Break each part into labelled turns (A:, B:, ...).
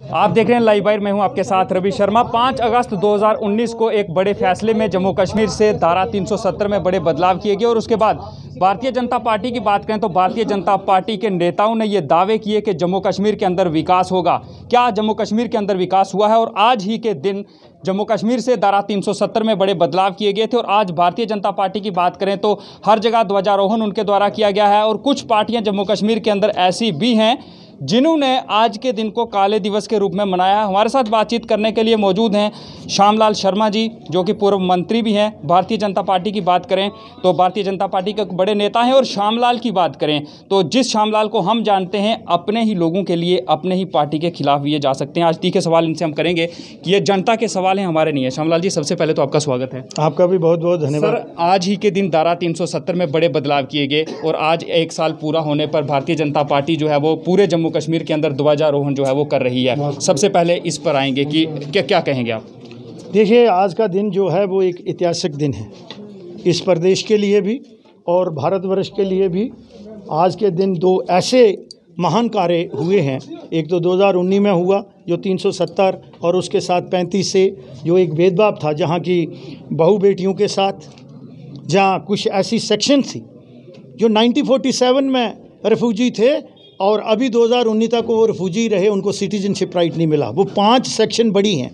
A: आप देख रहे हैं लाइव वायर। मैं हूं आपके साथ रवि शर्मा। 5 अगस्त 2019 को एक बड़े फैसले में जम्मू कश्मीर से धारा 370 में बड़े बदलाव किए गए और उसके बाद भारतीय जनता पार्टी की बात करें तो भारतीय जनता पार्टी के नेताओं ने ये दावे किए कि जम्मू कश्मीर के अंदर विकास होगा। क्या जम्मू कश्मीर के अंदर विकास हुआ है? और आज ही के दिन जम्मू कश्मीर से धारा 370 में बड़े बदलाव किए गए थे और आज भारतीय जनता पार्टी की बात करें तो हर जगह ध्वजारोहण उनके द्वारा किया गया है। और कुछ पार्टियां जम्मू कश्मीर के अंदर ऐसी भी हैं जिन्होंने आज के दिन को काले दिवस के रूप में मनाया। हमारे साथ बातचीत करने के लिए मौजूद हैं श्यामलाल शर्मा जी, जो कि पूर्व मंत्री भी हैं। भारतीय जनता पार्टी की बात करें तो भारतीय जनता पार्टी के बड़े नेता हैं। और श्यामलाल की बात करें तो जिस श्यामलाल को हम जानते हैं अपने ही लोगों के लिए, अपने ही पार्टी के खिलाफ ये जा सकते हैं। आज तीखे सवाल इनसे हम करेंगे कि ये जनता के सवाल हैं, हमारे नहीं है। श्यामलाल जी, सबसे पहले तो आपका स्वागत है।
B: आपका भी बहुत बहुत धन्यवाद।
A: सर, आज ही के दिन धारा 370 में बड़े बदलाव किए गए और आज 1 साल पूरा होने पर भारतीय जनता पार्टी जो है वो पूरे जम्मू कश्मीर के अंदर ध्वजारोहण जो है वो कर रही है। सबसे पहले इस पर आएंगे कि क्या कहेंगे आप?
B: देखिए, आज का दिन जो है वो एक ऐतिहासिक दिन है इस प्रदेश के लिए भी और भारतवर्ष के लिए भी। आज के दिन 2 ऐसे महान कार्य हुए हैं। एक तो 2019 में हुआ जो 370 और उसके साथ 35 से जो एक भेदभाव था, जहाँ की बहू बेटियों के साथ, जहाँ कुछ ऐसी सेक्शन थी जो 1947 में रेफ्यूजी थे और अभी 2019 तक वो रिफ्यूजी रहे, उनको सिटीजनशिप राइट नहीं मिला। वो 5 सेक्शन बड़ी हैं,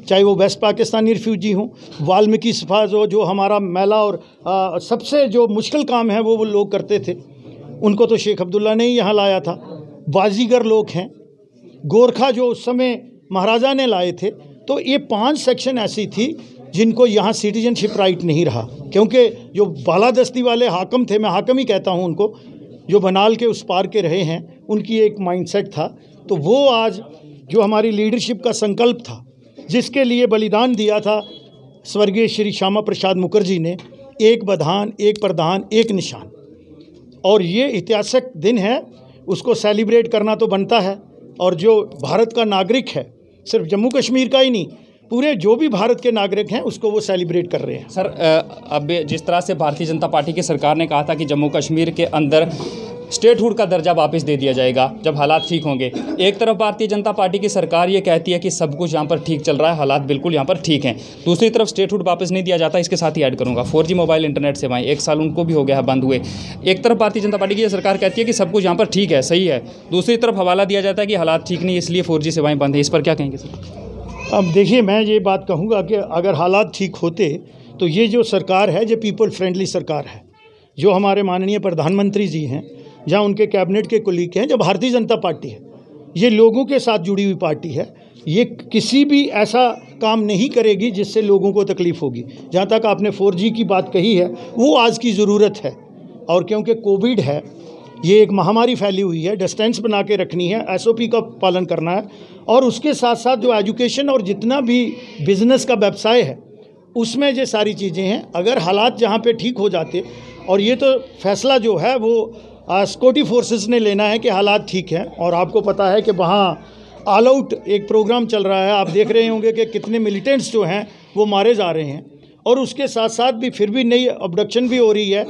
B: चाहे वो वेस्ट पाकिस्तानी रिफ्यूजी हों, वाल्मीकि सफाज हो, जो हमारा मैला और सबसे जो मुश्किल काम है वो लोग करते थे, उनको तो शेख अब्दुल्ला ने ही यहाँ लाया था। बाजीगर लोग हैं, गोरखा जो उस समय महाराजा ने लाए थे। तो ये 5 सेक्शन ऐसी थी जिनको यहाँ सिटीजनशिप राइट नहीं रहा, क्योंकि जो बालादस्ती वाले हाकम थे, मैं हाकम ही कहता हूँ उनको, जो बनाल के उस पार के रहे हैं, उनकी एक माइंडसेट था। तो वो आज जो हमारी लीडरशिप का संकल्प था, जिसके लिए बलिदान दिया था स्वर्गीय श्री श्यामा प्रसाद मुखर्जी ने, एक बधान, एक प्रधान, एक निशान, और ये ऐतिहासिक दिन है, उसको सेलिब्रेट करना तो बनता है। और जो भारत का नागरिक है, सिर्फ जम्मू कश्मीर का ही नहीं, पूरे जो भी भारत के नागरिक हैं उसको वो सेलिब्रेट कर रहे हैं।
A: सर, अब जिस तरह से भारतीय जनता पार्टी की सरकार ने कहा था कि जम्मू कश्मीर के अंदर स्टेटहुड का दर्जा वापस दे दिया जाएगा जब हालात ठीक होंगे, एक तरफ भारतीय जनता पार्टी की सरकार ये कहती है कि सब कुछ यहाँ पर ठीक चल रहा है, हालात बिल्कुल यहाँ पर ठीक हैं, दूसरी तरफ स्टेटहुड वापस नहीं दिया जाता। इसके साथ ही ऐड करूँगा 4G मोबाइल इंटरनेट सेवाएं 1 साल उनको भी हो गया है बंद हुए। एक तरफ भारतीय जनता पार्टी की सरकार कहती है कि सब कुछ यहाँ पर ठीक है, सही है, दूसरी तरफ हवाला दिया जाता है कि हालात ठीक नहीं, इसलिए 4G सेवाएँ बंद है। इस पर क्या कहेंगे सर?
B: अब देखिए, मैं ये बात कहूँगा कि अगर हालात ठीक होते तो ये जो सरकार है, जो पीपल फ्रेंडली सरकार है, जो हमारे माननीय प्रधानमंत्री जी हैं, जहाँ उनके कैबिनेट के कुलीग हैं, जो भारतीय जनता पार्टी है, ये लोगों के साथ जुड़ी हुई पार्टी है। ये किसी भी ऐसा काम नहीं करेगी जिससे लोगों को तकलीफ़ होगी। जहाँ तक आपने 4G की बात कही है, वो आज की ज़रूरत है। और क्योंकि कोविड है, ये एक महामारी फैली हुई है, डिस्टेंस बना के रखनी है, SOP का पालन करना है, और उसके साथ साथ जो एजुकेशन और जितना भी बिज़नेस का व्यवसाय है उसमें ये सारी चीज़ें हैं। अगर हालात जहाँ पे ठीक हो जाते, और ये तो फैसला जो है वो सिक्योरिटी फोर्सेस ने लेना है कि हालात ठीक हैं, और आपको पता है कि वहाँ ऑल आउट एक प्रोग्राम चल रहा है। आप देख रहे होंगे कि कितने मिलिटेंट्स जो हैं वो मारे जा रहे हैं, और उसके साथ साथ भी फिर भी नई अबडक्शन भी हो रही है।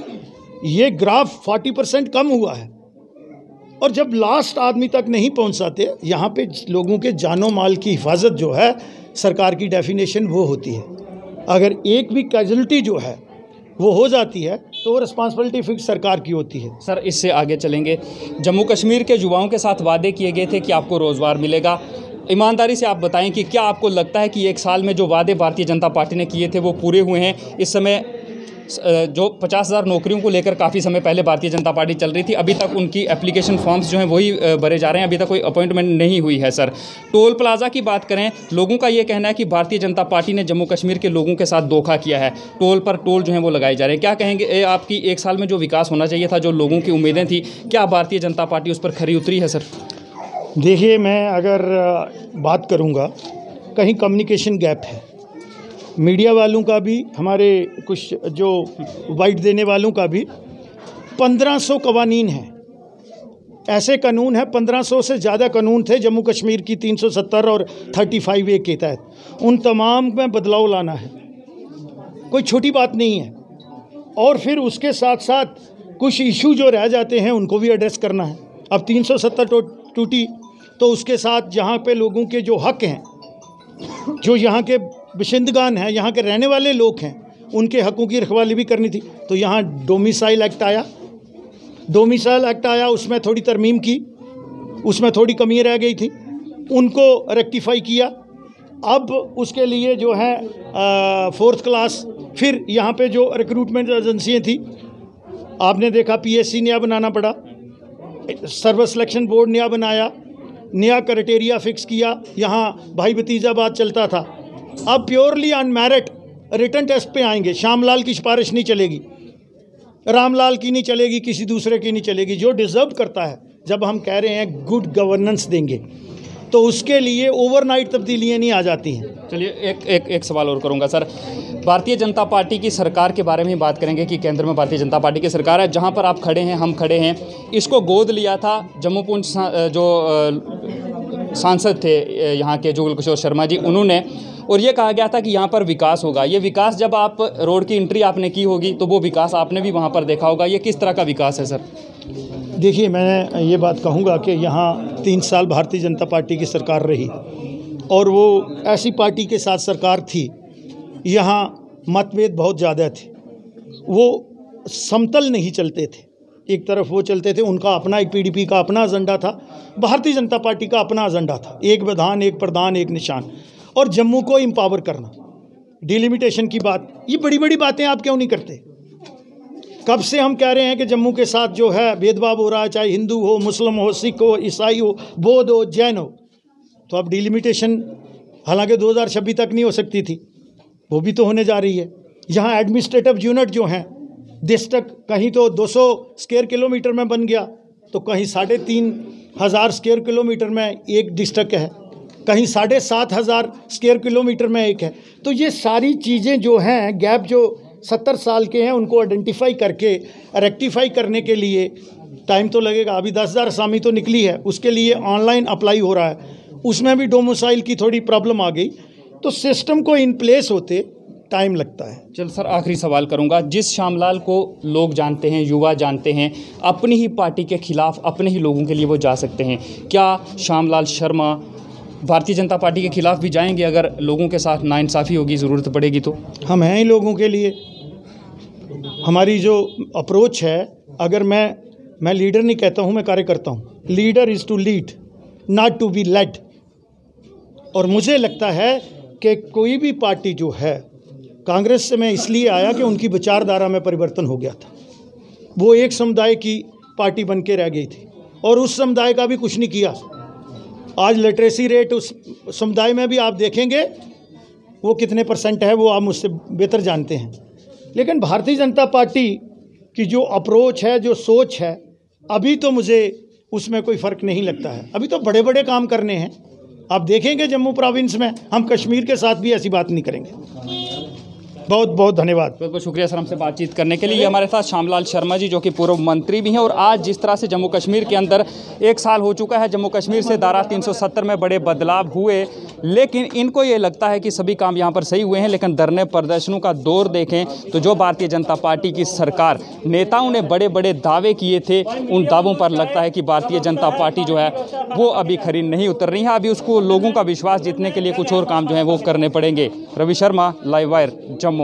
B: ये ग्राफ 40% कम हुआ है, और जब लास्ट आदमी तक नहीं पहुंचाते, यहाँ पे लोगों के जानो माल की हिफाजत जो है, सरकार की डेफिनेशन वो होती है। अगर एक भी कैजुअलिटी जो है वो हो जाती है तो वो रिस्पांसिबिलिटी फिक्स सरकार की होती है।
A: सर, इससे आगे चलेंगे। जम्मू कश्मीर के युवाओं के साथ वादे किए गए थे कि आपको रोज़गार मिलेगा। ईमानदारी से आप बताएं कि क्या आपको लगता है कि 1 साल में जो वादे भारतीय जनता पार्टी ने किए थे वो पूरे हुए हैं? इस समय जो 50,000 नौकरियों को लेकर काफ़ी समय पहले भारतीय जनता पार्टी चल रही थी, अभी तक उनकी एप्लीकेशन फॉर्म्स जो हैं वही भरे जा रहे हैं, अभी तक कोई अपॉइंटमेंट नहीं हुई है। सर, टोल प्लाजा की बात करें, लोगों का ये कहना है कि भारतीय जनता पार्टी ने जम्मू कश्मीर के लोगों के साथ धोखा किया है, टोल पर टोल जो है वो लगाए जा रहे हैं। क्या कहेंगे आपकी 1 साल में जो विकास होना चाहिए था, जो लोगों की उम्मीदें थी, क्या भारतीय जनता पार्टी उस पर खरी उतरी है? सर
B: देखिए, मैं अगर बात करूँगा, कहीं कम्युनिकेशन गैप है, मीडिया वालों का भी, हमारे कुछ जो वाइट देने वालों का भी। 1500 कवानीन हैं, ऐसे कानून हैं, 1500 से ज़्यादा कानून थे जम्मू कश्मीर की 370 और 35A के तहत। उन तमाम में बदलाव लाना है, कोई छोटी बात नहीं है। और फिर उसके साथ साथ कुछ इशू जो रह जाते हैं उनको भी एड्रेस करना है। अब 370 टूटी, तो उसके साथ यहाँ पे लोगों के जो हक हैं, जो यहाँ के बाशिंदगान हैं, यहाँ के रहने वाले लोग हैं, उनके हकों की रखवाली भी करनी थी। तो यहाँ डोमिसाइल एक्ट आया, उसमें थोड़ी तरमीम की, उसमें थोड़ी कमी रह गई थी, उनको रेक्टिफाई किया। अब उसके लिए जो है 4th क्लास, फिर यहाँ पे जो रिक्रूटमेंट एजेंसियाँ थी, आपने देखा PSC नया बनाना पड़ा, सर्विस सिलेक्शन बोर्ड नया बनाया, नया क्राइटेरिया फिक्स किया। यहाँ भाई भतीजाबाद चलता था, अब purely on merit written test पे आएंगे। श्यामलाल की सिफारिश नहीं चलेगी, रामलाल की नहीं चलेगी, किसी दूसरे की नहीं चलेगी, जो डिज़र्व करता है। जब हम कह रहे हैं गुड गवर्नेंस देंगे तो उसके लिए ओवरनाइट तब्दीलियाँ नहीं आ जाती हैं।
A: चलिए एक सवाल और करूंगा सर, भारतीय जनता पार्टी की सरकार के बारे में बात करेंगे कि केंद्र में भारतीय जनता पार्टी की सरकार है, जहां पर आप खड़े हैं, हम खड़े हैं। इसको गोद लिया था जम्मू पूंछ जो सांसद थे यहाँ के जुगल किशोर शर्मा जी, उन्होंने, और ये कहा गया था कि यहाँ पर विकास होगा। ये विकास जब आप रोड की एंट्री आपने की होगी तो वो विकास आपने भी वहाँ पर देखा होगा। ये किस तरह का विकास है सर?
B: देखिए, मैं ये बात कहूँगा कि यहाँ 3 साल भारतीय जनता पार्टी की सरकार रही और वो ऐसी पार्टी के साथ सरकार थी, यहाँ मतभेद बहुत ज़्यादा थे, वो समतल नहीं चलते थे। एक तरफ वो चलते थे, उनका अपना एक PDP का अपना एजेंडा था, भारतीय जनता पार्टी का अपना एजेंडा था, एक विधान, एक प्रधान, एक निशान, और जम्मू को एम्पावर करना, डिलिमिटेशन की बात। ये बड़ी बड़ी बातें आप क्यों नहीं करते? कब से हम कह रहे हैं कि जम्मू के साथ जो है भेदभाव हो रहा है, चाहे हिंदू हो, मुस्लिम हो, सिख हो, ईसाई हो, बौद्ध हो, जैन हो। तो अब डिलिमिटेशन हालांकि 2026 तक नहीं हो सकती थी, वो भी तो होने जा रही है। यहाँ एडमिनिस्ट्रेटिव यूनिट जो हैं डिस्ट्रिक्ट, कहीं तो 200 स्क्वायर किलोमीटर में बन गया, तो कहीं 3500 स्क्वायर किलोमीटर में एक डिस्ट्रिक्ट है, कहीं 7500 स्क्वायर किलोमीटर में एक है। तो ये सारी चीज़ें जो हैं, गैप जो 70 साल के हैं, उनको आइडेंटिफाई करके रेक्टिफाई करने के लिए टाइम तो लगेगा। अभी 10,000 असामी तो निकली है, उसके लिए ऑनलाइन अप्लाई हो रहा है, उसमें भी डोमिसाइल की थोड़ी प्रॉब्लम आ गई। तो सिस्टम को इन प्लेस होते टाइम लगता है।
A: चल सर, आखिरी सवाल करूंगा। जिस श्यामलाल को लोग जानते हैं, युवा जानते हैं, अपनी ही पार्टी के खिलाफ अपने ही लोगों के लिए वो जा सकते हैं, क्या श्यामलाल शर्मा भारतीय जनता पार्टी के खिलाफ भी जाएंगे अगर लोगों के साथ नाइंसाफ़ी होगी, ज़रूरत पड़ेगी तो?
B: हम हैं ही लोगों के लिए। हमारी जो अप्रोच है, अगर मैं लीडर नहीं कहता हूँ, मैं कार्यकर्ता हूँ। Leader is to lead, not to be led. और मुझे लगता है कि कोई भी पार्टी जो है, कांग्रेस से मैं इसलिए आया कि उनकी विचारधारा में परिवर्तन हो गया था। वो एक समुदाय की पार्टी बन के रह गई थी और उस समुदाय का भी कुछ नहीं किया। आज लिटरेसी रेट उस समुदाय में भी आप देखेंगे वो कितने % है, वो आप मुझसे बेहतर जानते हैं। लेकिन भारतीय जनता पार्टी की जो अप्रोच है, जो सोच है, अभी तो मुझे उसमें कोई फ़र्क नहीं लगता है। अभी तो बड़े बड़े काम करने हैं। आप देखेंगे जम्मू प्रोविंस में, हम कश्मीर के साथ भी ऐसी बात नहीं करेंगे। बहुत बहुत धन्यवाद।
A: बहुत बहुत शुक्रिया सर हमसे बातचीत करने के लिए। हमारे साथ श्यामलाल शर्मा जी, जो कि पूर्व मंत्री भी हैं, और आज जिस तरह से जम्मू कश्मीर के अंदर 1 साल हो चुका है, जम्मू कश्मीर से धारा 370 में बड़े बदलाव हुए, लेकिन इनको ये लगता है कि सभी काम यहाँ पर सही हुए हैं। लेकिन धरने प्रदर्शनों का दौर देखें तो जो भारतीय जनता पार्टी की सरकार, नेताओं ने बड़े बड़े दावे किए थे, उन दावों पर लगता है कि भारतीय जनता पार्टी जो है वो अभी खरी नहीं उतर रही है। अभी उसको लोगों का विश्वास जीतने के लिए कुछ और काम जो है वो करने पड़ेंगे। Ravi Sharma, live wire, Jammu.